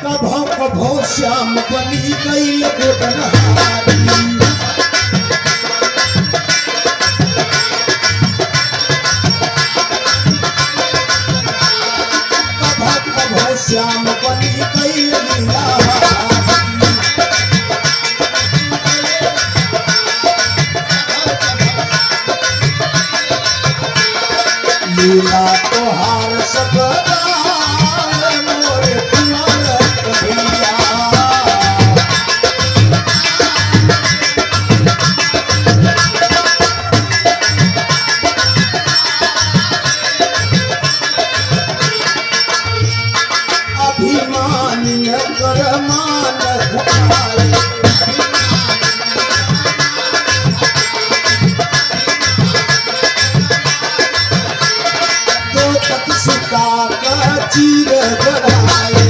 कभो कभो श्याम बनी गईल गोटनहारी कभो कभो श्याम बनी गईल लीला तोहार सब चीर गढ़ाए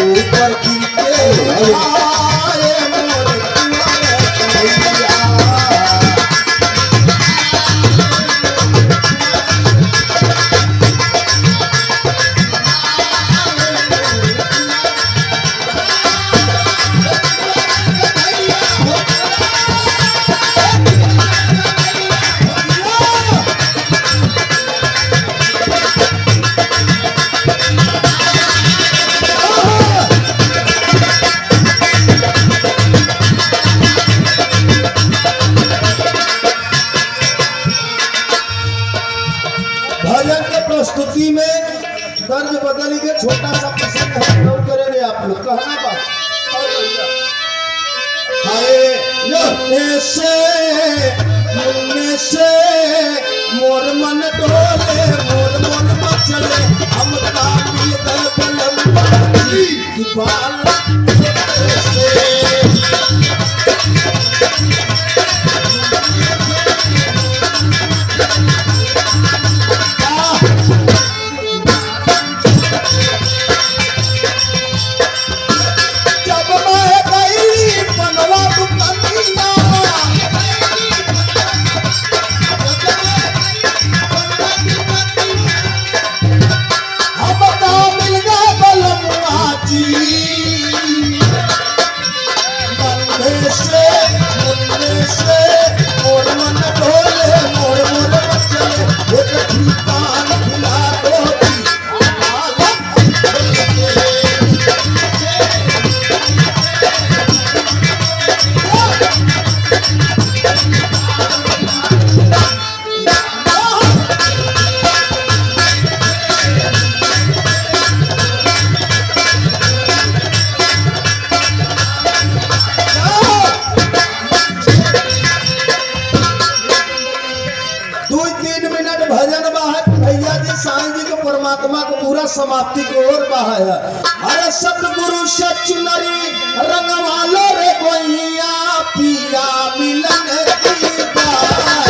ऊपर गिरते आए मोर कन्हैया भजन के प्रस्तुति में दर्ज बदल के छोटा सा प्रसंग है नोट करेंगे आप लोग कहना बात मुन्ने से मोर मन डोले मोर मन मचले हम मिल गए बलम की बाल परमात्मा को पूरा समाप्ति की ओर बहाया। अरे सतगुरु सच नरी रंग वालो रे गोइया पिया मिलन की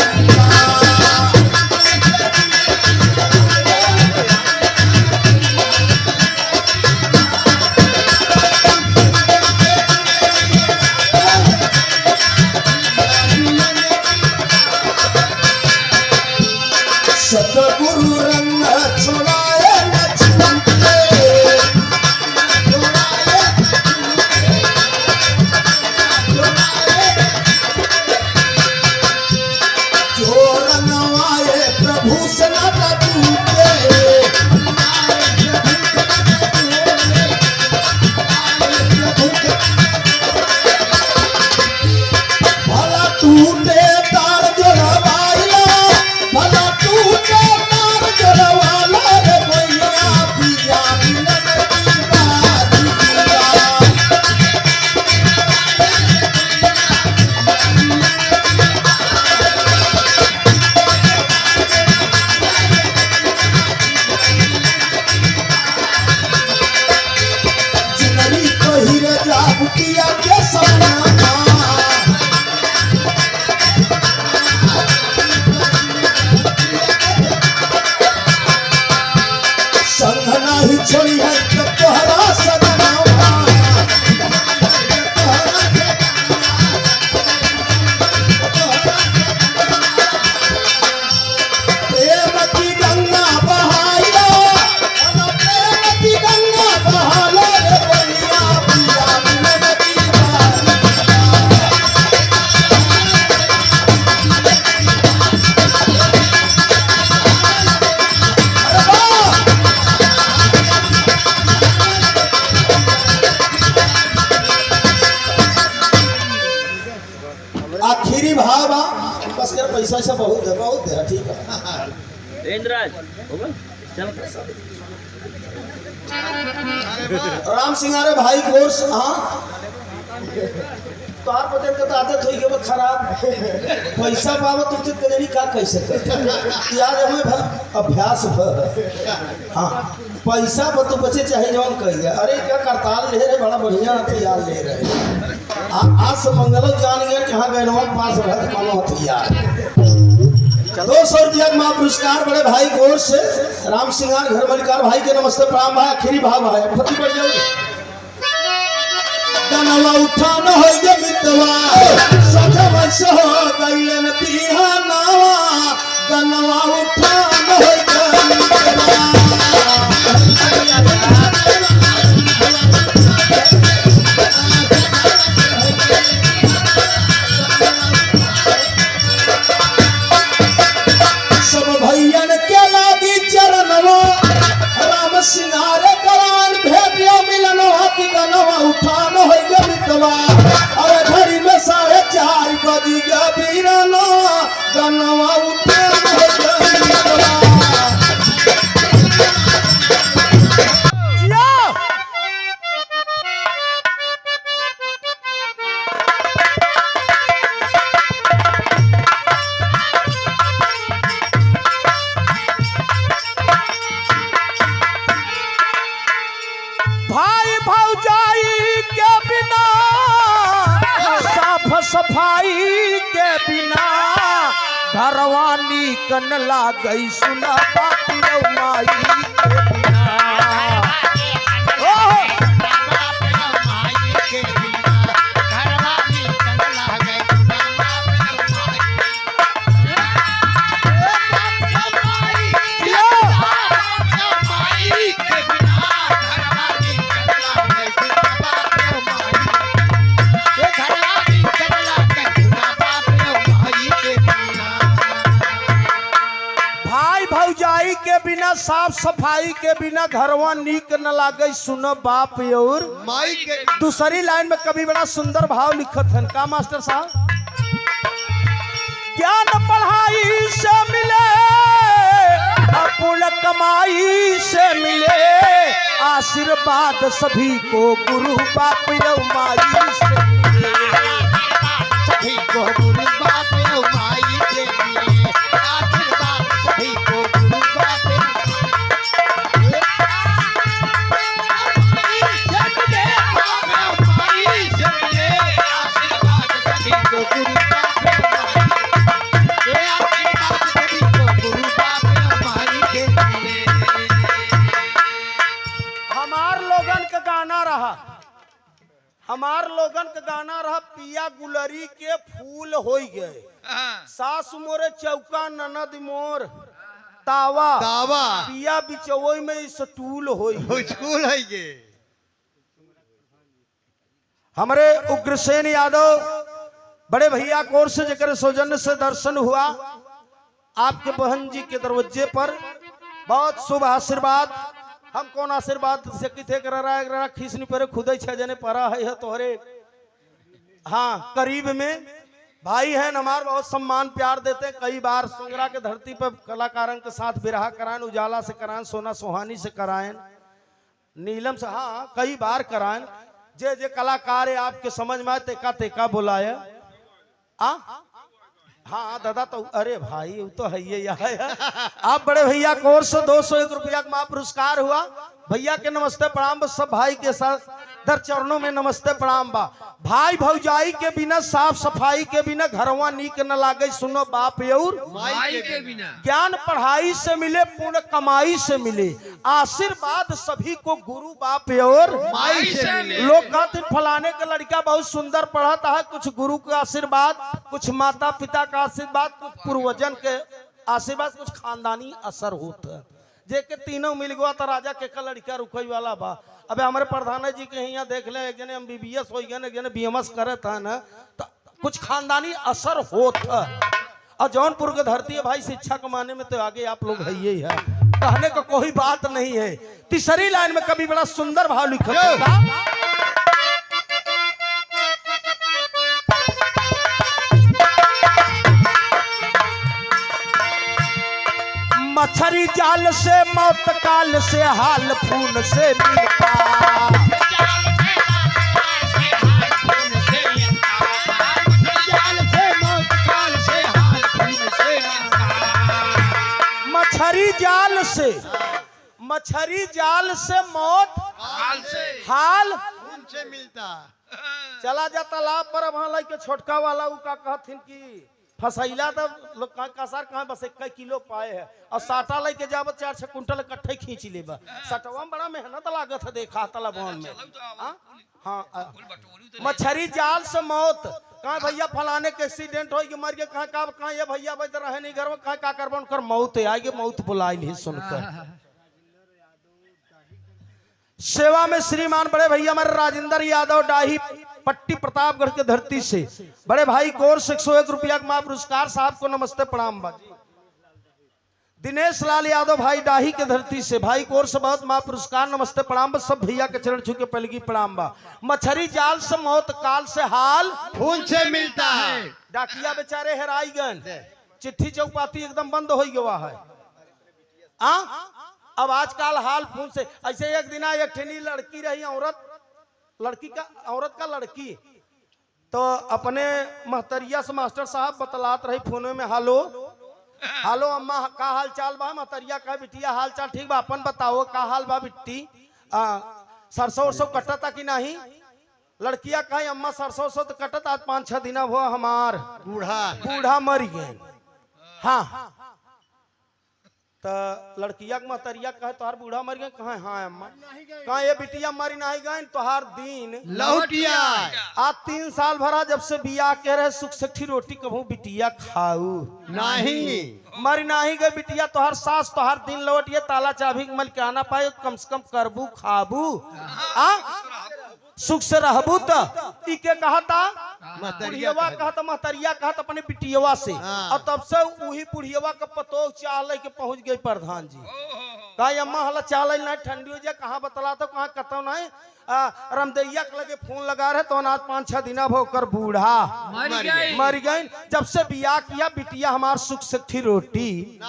सतगुरु रंग छोड़ाए लक्ष्मण जो रंगवाए प्रभु से नाता टूटे भला टूटे तार जोड़वाइला भला टूटे तार जोड़वाला रे भैया पिया मिलन की बाजिया पैसा बहुत है ठीक है। इंद्राज होगा चल राम सिंगारे भाई कोर्स हाँ तो आप बदल के आदत हुई है वो खराब पैसा पावो तुझे कजरी का कैसे यार हमें अभ्यास हाँ पैसा पर तू बचे चाहे जवान कह गया अरे क्या करताल ले रहे बड़ा बढ़िया हथियार ले रहे आज से मंगलो जान गया जहाँ गए पास रहे कौन हथियार 200 रुपया माँ पुरस्कार बड़े भाई गौर से राम सिंगार घर मलिकार भाई के नमस्ते प्रणाम भाई आखिरी भाव भाई फती बढ़ जाओ गनवा उठा न हो गे मितवा सजवा सो गइलन बिहानावा गनवा उठा न हो गे मितवा सब भैयन के लागी चरणवा राम सिंगारे करान भेटियो मिलनो हाथी गनवा उठान हो गे मितवा अरे घड़ी में 4:30 बजी गे बीरानो गनवा उठान हो गे मितवा सफाई के बिना घरवा नीकन लागई सुना बाती माई के बिना साफ सफाई के बिना घरवा नीक न लागे सुनो बाप और माई के। दूसरी लाइन में कभी बड़ा सुंदर भाव लिखत है का मास्टर साहब ज्ञान पढ़ाई से मिले अपूर्ण कमाई से मिले आशीर्वाद सभी को गुरु बाप और माई से मिले सभी को गुरु बाप और माई से मिले आशीर्वाद सभी को गुरु बाप हमार लोगन का गाना रहा पिया गुलरी के फूल हो गए सास मोरे चौका ननद मोर तावा तावा पिया बिचवई में स्टूल हो स्कूल है ये हमारे उग्रसेन यादव बड़े भैया कोर से जकर सौजन्य से दर्शन हुआ आपके बहन जी के दरवाजे पर बहुत शुभ आशीर्वाद हम कौन आशीर्वाद से किथे कर रहा है खींचनी पर खुद ही जने परा है तोहरे हाँ करीब में भाई है हमार बहुत सम्मान प्यार देते कई बार संगरा के धरती पर कलाकारन के साथ बिरहा कराएं उजाला से कराएं सोना सोहानी से कराएं नीलम से हाँ कई बार कराएं जे जे कलाकार है आपके समझ में तेका तेका बुलाया हाँ दादा तो अरे भाई वो तो है ये आप बड़े भैया कोर्स 201 रुपया का पुरस्कार हुआ भैया के नमस्ते प्रणाम सब भाई के साथ दर चरणों में नमस्ते प्रणाम बा भाई भौजाई के बिना साफ सफाई के बिना घरवा नीक न लागे सुनो बाप और माई के बिना ज्ञान पढ़ाई से मिले पूर्ण कमाई से मिले आशीर्वाद सभी को गुरु बाप और माई से मिले लोग कहते फलाने का लड़का बहुत सुंदर पढ़ाता है कुछ गुरु का आशीर्वाद कुछ माता पिता का आशीर्वाद कुछ पूर्वजन के आशीर्वाद कुछ खानदानी असर होता है जे के तीनों मिल गया तो राजा के का लड़का रुकई वाला बा अबे हमारे प्रधान जी के यहाँ देख ले एक जने MBBS हो गए एक जने BMS करे था ना तो कुछ खानदानी असर होता और जौनपुर के धरती है भाई शिक्षा कमाने में तो आगे आप लोग है ही है कहने का कोई बात नहीं है तीसरी लाइन में कभी बड़ा सुंदर भाव लिखा मछरी जाल से मौत काल से हाल खून से मिलता। मछरी जाल से मौत हाल से मिलता। चला जा तालाब पर अब हाँ के छोटका वाला उ का कहथिन कि फसैला तो लोग कसार कहाँ बस 1 किलो पाए है और साटा लेके जाब 4-6 कुंटल इकट्ठे खींच लेबा। सटवा में बड़ा मेहनत लागत है देखा तालाबन में। हाँ मछरी जाल से मौत कहाँ भैया फलाने के एक्सीडेंट हो मर गए कहाँ ये भैया भाई तो रहे नहीं घर में कहाँ का करबन कर मौत आएगी मौत बुलाई नहीं सुनकर। सेवा में श्रीमान बड़े भैया हमारे राजेंद्र यादव डाही पट्टी प्रतापगढ़ के धरती से बड़े भाई कोर्स 101 रुपया का पुरस्कार साहब को नमस्ते प्रणाम बाजी। दिनेश लाल यादव भाई डाही के धरती से भाई कोर्स बहुत माँ पुरस्कार नमस्ते प्रणाम सब भैया के चरण छू के पलगी प्रणाम बा। मछरी जाल से मौत काल से हाल खून से मिलता है। डाकिया बेचारे हेराई गए चिट्ठी चौपाती एकदम बंद हो गया है। अब आजकल हाल खून से ऐसे एक दिन एक ठेनी लड़की रही औरत का लड़की तो अपने महतरिया से मास्टर साहब बतलात रही फोन में हेलो अम्मा का हाल चाल बा। महतरिया का बिटिया हाल चाल ठीक बा अपन बताओ का हाल बा बिट्टी सरसों कटता कि नहीं। लड़किया कहे अम्मा सरसों तो कटत आज 5-6 दिन हो हमार बूढ़ा मर गए। हाँ तो लड़किया के महतरिया कहे तोहार बूढ़ा मर गए कहे हाँ अम्मा कहा ये बिटिया मरी नहीं गए तोहार दिन लौटिया। आज 3 साल भरा जब से बिया के रहे सुख सठी रोटी कभू बिटिया खाऊ नहीं मरी नहीं गए बिटिया तोहार सास तोहार दिन लौटिए ताला चाबी मल के आना पाए कम से कम करबू खाबू सुख से रहबू तो के कहा था बुढ़ियवा कहा था महतरिया कहा था अपने बिटियवा से और तब से वही बुढ़ियवा का पतोह चाल के पहुंच गई प्रधान जी कहा अम्मा हला चाल नहीं ठंडी हो जाए कहाँ बतला तो कहाँ कतो नहीं रमदैया के लगे फोन लगा रहे तो आज 5-6 दिन होकर बूढ़ा मर गई। जब से बिया किया बिटिया हमार सुख सठी रोटी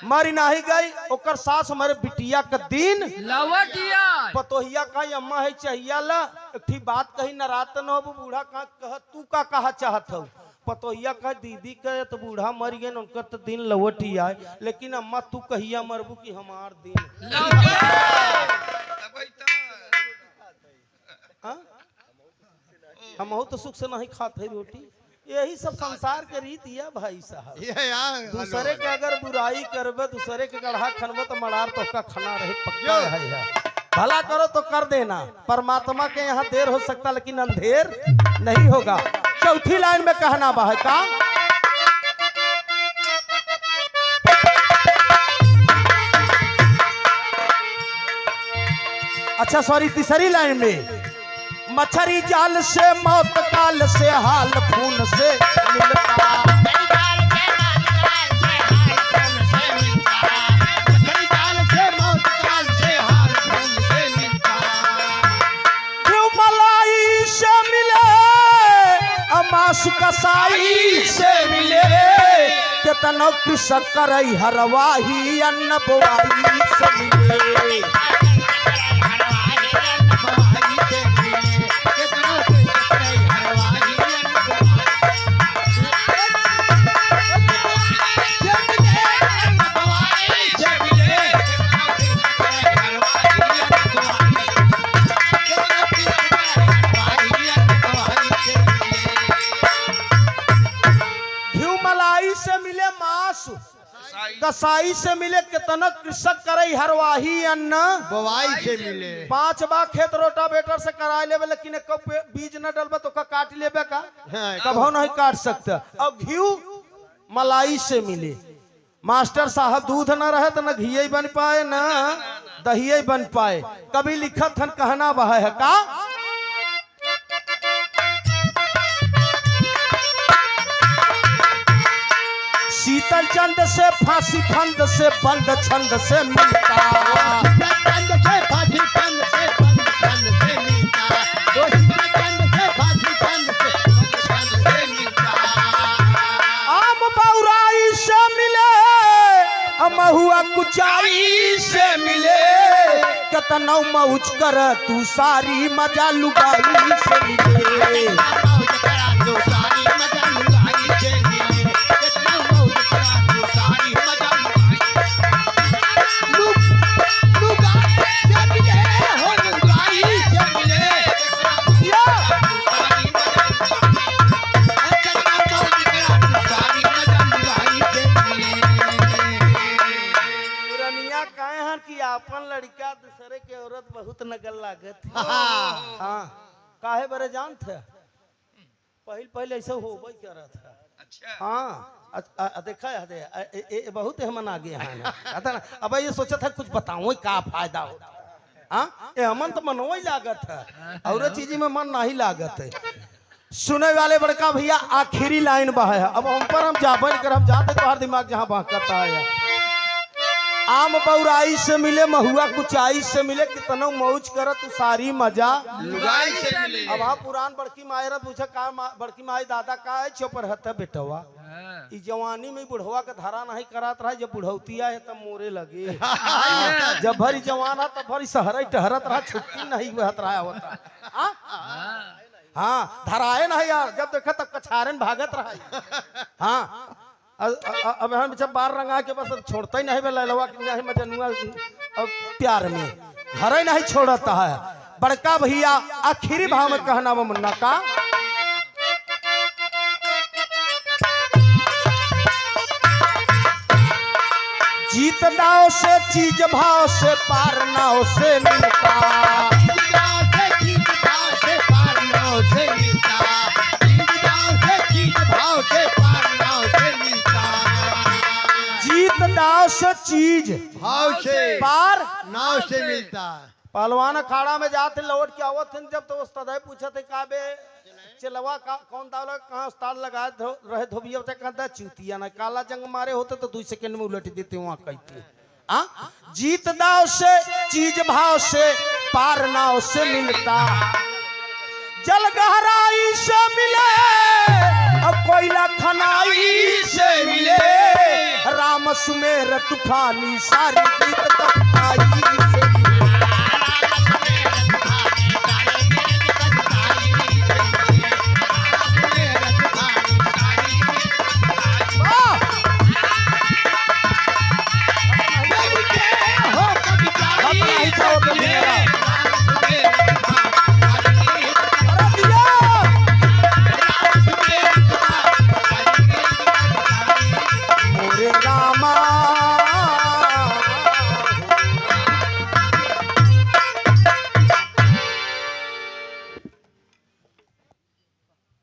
मरी नहीं गई ओकर सास हमारे बिटिया का दिन लवटिया पतोहिया का अम्मा है चाहिए ला एक बात कही नाराज न हो बूढ़ा कहा कह तू का कहा चाहत हो। पतोहिया का दीदी का तो बूढ़ा मर गए उनका तो दिन लवटी आए लेकिन अम्मा तू कहिया मरबू कि हमार दिन हम तो सुख से नहीं खाते रोटी। यही सब संसार के रीत है भाई साहब। दूसरे के अगर बुराई करबे दूसरे के गढ़ा खनबे तो मलार तो का खाना रहे पक्का है। भला करो तो कर देना परमात्मा के यहाँ देर हो सकता लेकिन अंधेर नहीं होगा। चौथी लाइन में कहना बा है का अच्छा सॉरी तीसरी लाइन में मछरी जाल से मौत काल से हाल खून से मिलता। मलाई से मिले अमास कसाई से मिले कितना कृषक करई हरवाही अन्न बोआई से मिले। कसाई से मिले कितना कृषक करे हरवाही अन्न बोवाई से मिले। 5 बार खेत रोटावेटर से करा लेबे लेकिन एक बीज न डलबे तो का काट लेबे का कभो नहीं काट सकता। अब घी मलाई से मिले मास्टर साहब दूध न रहे तो न घी बन पाए न दही बन पाए। कभी लिखत हन कहना बहा है का शीतल चंद से फांसी फंद से बंद छंद से मिलता। आम बौराई से मिले महुआ कुचाई से मिले कतनौ मौज कर तू सारी मजा लुगाई से मिले मौज करा तो सारी मजा लुगाई से मिले कितना मौज करा तो सारी मजा लुगाई से मिले हो लुगाई से मिले कि अपन लड़का दूसरे के औरत बहुत नकल लागत। हाँ काहे बरे जान थे पहले ऐसा होबे करत था। अच्छा हाँ देखा है बहुत हमन आगे हैं अब ये सोचा था कुछ बताऊं का फायदा होता। हाँ ये हमन तो मनोई लागत है और चीज में मन नहीं लागत है। सुने वाले बड़का भैया आखिरी लाइन बहा है अब हम पर हम जाबन कर हम जाते तो हर दिमाग जहाँ बहकता है। आम बौराई से मिले महुआ कुचाई से मिले कितनो मौज करत तू सारी मजा लुगाई से मिले। अब हाँ पुरान बड़की मायरा पूछा का बड़की माई दादा का है चौपर हत बेटवा ई जवानी में बुढ़वा का धारा नहीं करात रहा जब बुढ़ौतिया है तब मोरे लगे जब भरी जवाना तब भरी सहरा टहरत रहा छुट्टी नहीं बहत रहा होता। हाँ धराए नहीं यार जब देखा तब कछारन भागत रहा। हाँ अब हम जब बार रंगा के बस छोड़ता ही नहीं ललवा नहीं मजनुआ अब प्यार में घर ही नहीं छोड़ता है। बड़का भैया आखिरी भाव में कहना वो मुन्ना का जीत दाव से चीज भाव से पार नाव से मिलता नाव से चीज भाव से पार नाव से मिलता। पहलवान अखाड़ा में जाते लौट के आवत थे जब तो उस्ताद पूछा थे काबे चलवा का कौन दावला कहाँ उस्ताद लगाए रहे धोबिया कहता चूतिया ना काला जंग मारे होते तो 2 सेकंड में उलट देते वहां कहते। जीत दाव से चीज भाव से पार नाव से मिलता जल गहराई से मिले अब कोयला खनाई से मिले राम सुमेर तूफानी सारी गीत कथाई